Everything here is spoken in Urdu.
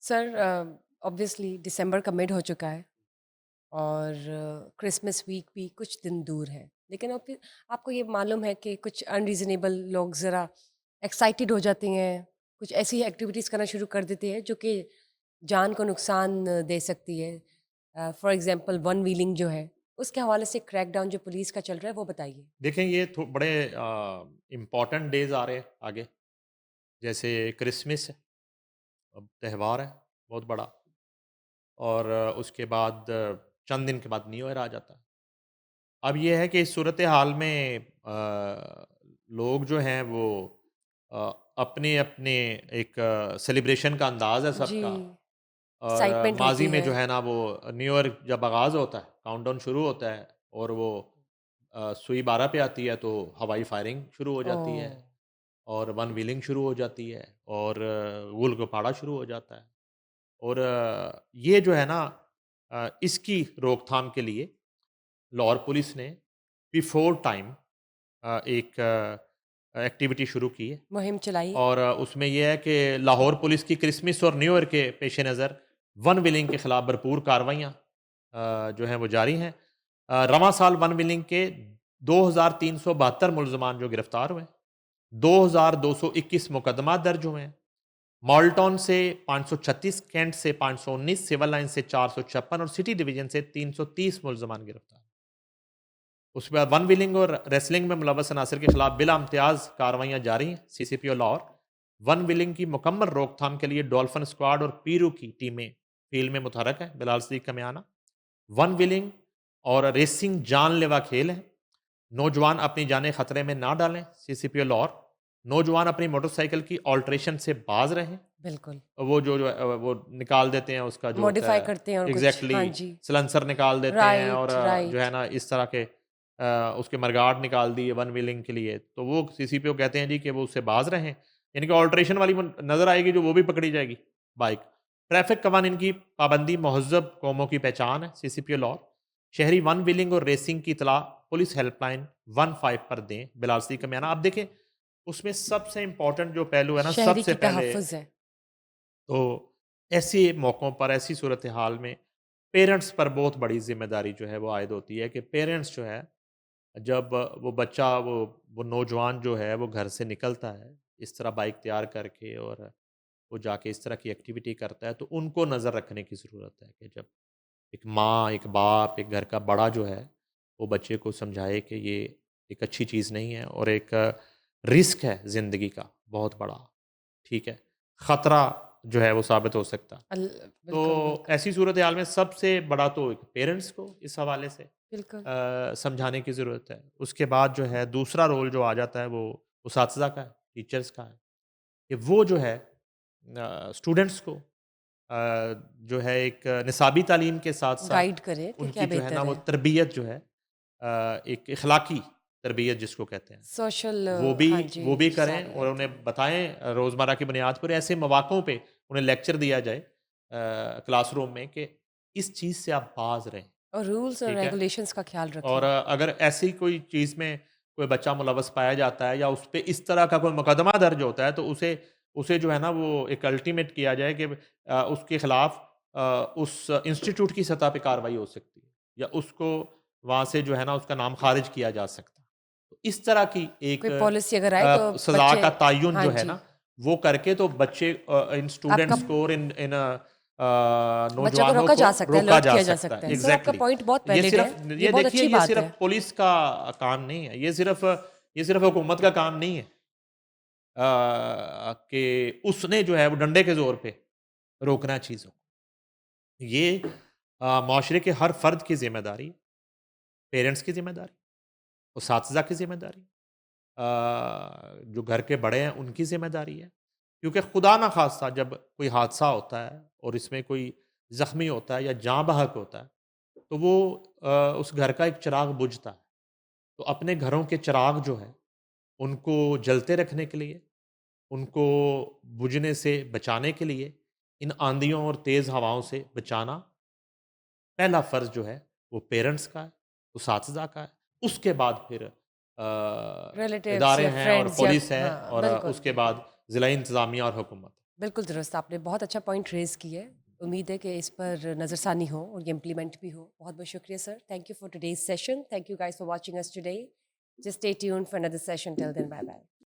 سر آبویسلی دسمبر کا مڈ ہو چکا ہے اور کرسمس ویک بھی کچھ دن دور ہے، لیکن اب پھر آپ کو یہ معلوم ہے کہ کچھ انریزنیبل لوگ ذرا ایکسائٹیڈ ہو جاتے ہیں، کچھ ایسی ایکٹیویٹیز کرنا شروع کر دیتے ہیں جو کہ جان کو نقصان دے سکتی ہے. فار ایگزامپل ون ویلنگ جو ہے، اس کے حوالے سے کریک ڈاؤن جو پولیس کا چل رہا ہے وہ بتائیے. دیکھیں یہ بڑے امپورٹنٹ ڈیز آ رہے ہیں آگے، جیسے کرسمس ہے، اب تہوار ہے بہت بڑا، اور اس کے بعد چند دن کے بعد نیو ایئر آ جاتا ہے. اب یہ ہے کہ اس صورتحال میں لوگ جو ہیں وہ اپنے اپنے ایک سیلیبریشن کا انداز ہے سب جی، کا. اور ایکسائٹمنٹ ماضی ہوتی میں ہے. جو ہے نا وہ نیو ایئر جب آغاز ہوتا ہے، کاؤنٹ ڈاؤن شروع ہوتا ہے، اور وہ سوئی 12 پہ آتی ہے تو ہوائی فائرنگ شروع ہو جاتی ہے، اوہ، اور ون ویلنگ شروع ہو جاتی ہے، اور گول گپاڑا شروع ہو جاتا ہے. اور یہ جو ہے نا اس کی روک تھام کے لیے لاہور پولیس نے بیفور ٹائم ایک ایکٹیویٹی شروع کی ہے. مہم چلائی. اور اس میں یہ ہے کہ لاہور پولیس کی کرسمس اور نیو ایئر کے پیش نظر ون ویلنگ کے خلاف بھرپور کارروائیاں جو ہیں وہ جاری ہیں. رواں سال ون ویلنگ کے 2372 ملزمان جو گرفتار ہوئے ہیں، 2221 مقدمات درج ہوئے ہیں. مالٹون سے 536، کینٹ سے 519، سول لائن سے 456 اور سٹی ڈویژن سے 330 ملزمان گرفتار. اس کے بعد ون ویلنگ اور ریسلنگ میں ملوث عناصر کے خلاف بلا امتیاز کارروائیاں جاری ہیں. سی سی پی او لاہور ون ویلنگ کی مکمل روک تھام کے لیے ڈولفن اسکواڈ اور پیرو کی ٹیمیں فیلڈ میں متحرک ہیں. بلال صدیق کا میانہ، ون ویلنگ اور ریسنگ جان لیوا کھیل ہے، نوجوان اپنی جانیں خطرے میں نہ ڈالیں. سی سی پی او لاہور نوجوان اپنی موٹر سائیکل کی آلٹریشن سے باز رہیں. بالکل وہ وہ نکال دیتے ہیں اس کا جو ہوتا موڈیفائی ہے، کرتے ہیں اور کچھ. ہاں ایگزیکٹلی جی. سلنسر نکال دیتے ہیں، اور رائٹ جو ہے رائٹ. نا اس طرح کے اس کے مرگاٹ نکال دیے ون ویلنگ کے لیے. تو وہ سی سی پی او کہتے ہیں جی کہ وہ اس سے باز رہیں، یعنی کہ آلٹریشن والی نظر آئے گی جو وہ بھی پکڑی جائے گی بائک. ٹریفک قوانین کی پابندی مہذب قوموں کی پہچان ہے. سی سی پی او لاہور شہری ون ویلنگ اور ریسنگ کی اطلاع پولیس ہیلپ لائن 15 پر دیں. بلال صدیق کا میانہ. آپ دیکھیں اس میں سب سے امپورٹنٹ جو پہلو ہے نا، سب شہری سے کی پہلے تحفظ ہے. تو ایسے موقعوں پر، ایسی صورتحال میں پیرنٹس پر بہت بڑی ذمہ داری جو ہے وہ عائد ہوتی ہے کہ پیرنٹس جو ہے جب وہ بچہ وہ نوجوان جو ہے وہ گھر سے نکلتا ہے اس طرح بائک تیار کر کے، اور وہ جا کے اس طرح کی ایکٹیویٹی کرتا ہے، تو ان کو نظر رکھنے کی ضرورت ہے کہ جب ایک ماں، ایک باپ، ایک گھر کا بڑا جو ہے وہ بچے کو سمجھائے کہ یہ ایک اچھی چیز نہیں ہے، اور ایک رسک ہے زندگی کا بہت بڑا، ٹھیک ہے، خطرہ جو ہے وہ ثابت ہو سکتا. تو بالکل بالکل ایسی صورتحال میں سب سے بڑا تو ایک پیرنٹس کو اس حوالے سے بالکل. سمجھانے کی ضرورت ہے. اس کے بعد جو ہے دوسرا رول جو آ جاتا ہے وہ اساتذہ کا ہے، ٹیچرز کا ہے، کہ وہ جو ہے اسٹوڈنٹس کو جو ہے ایک نصابی تعلیم کے ساتھ ساتھ گائیڈ کرے کہ ان کیا کی جو ہے نا بہتر وہ ہے. تربیت جو ہے ایک اخلاقی تربیت جس کو کہتے ہیں سوشل. وہ بھی ہاں جی. وہ بھی کریں، اور ساری. انہیں بتائیں روزمرہ کی بنیاد پر ایسے مواقعوں پہ انہیں لیکچر دیا جائے کلاس روم میں کہ اس چیز سے آپ باز رہیں. اور رولس اور ٹھیک ہے، ریگولیشنس کا خیال اور رکھیں. اگر ایسی کوئی چیز میں کوئی بچہ ملوث پایا جاتا ہے یا اس پہ اس طرح کا کوئی مقدمہ درج ہوتا ہے تو اسے جو ہے نا وہ ایک الٹیمیٹ کیا جائے کہ اس کے خلاف اس انسٹیٹیوٹ کی سطح پہ کارروائی ہو سکتی ہے، یا اس کو وہاں سے جو ہے نا اس کا نام خارج کیا جا سکتا ہے. تو اس طرح کی ایک کوئی پالیسی اگر آئے تو سزا بچے. کا تعین ہاں جو ہے جی. نا وہ کر کے تو بچے ان آپ کا اسٹوڈنٹس کو اور ان بچہ کو نوجوانوں روکا کو جا سکتا ہے، روکا الرٹ جا کیا جا سکتا ہے. سکتا ہے. سر آپ کا ایگزیکٹلی. پوائنٹ بہت یہ ویلڈ ہے. صرف یہ یہ بہت دیکھیے اچھی یہ بات صرف ہے. پولیس کا کام نہیں ہے، یہ صرف حکومت کا کام نہیں ہے کہ اس نے جو ہے وہ ڈنڈے کے زور پہ روکنا چیزوں کو. یہ معاشرے کے ہر فرد کی ذمہ داری، پیرنٹس کی ذمہ داری، اساتذہ کی ذمہ داری، جو گھر کے بڑے ہیں ان کی ذمہ داری ہے. کیونکہ خدا نہ خواستہ جب کوئی حادثہ ہوتا ہے اور اس میں کوئی زخمی ہوتا ہے یا جاں بحق ہوتا ہے تو وہ اس گھر کا ایک چراغ بجھتا ہے. تو اپنے گھروں کے چراغ جو ہے ان کو جلتے رکھنے کے لیے، ان کو بجھنے سے بچانے کے لیے، ان آندھیوں اور تیز ہواؤں سے بچانا پہلا فرض جو ہے وہ پیرنٹس کا ہے، اساتذہ کا ہے. اس کے بعد پھر ریلیٹیوز ادارے یا ہیں اور فرینڈز یا. پولیس ہے، ہاں اور بالکل اس کے بعد بالکل. ضلعی انتظامیہ اور حکومت. بالکل درست، آپ نے بہت اچھا پوائنٹ ریز کی ہے. امید ہے کہ اس پر نظر ثانی ہو اور یہ امپلیمنٹ بھی ہو. بہت بہت شکریہ sir. Thank you for today's session. Thank you guys for watching us today. Just stay tuned for another session. Till then, bye bye.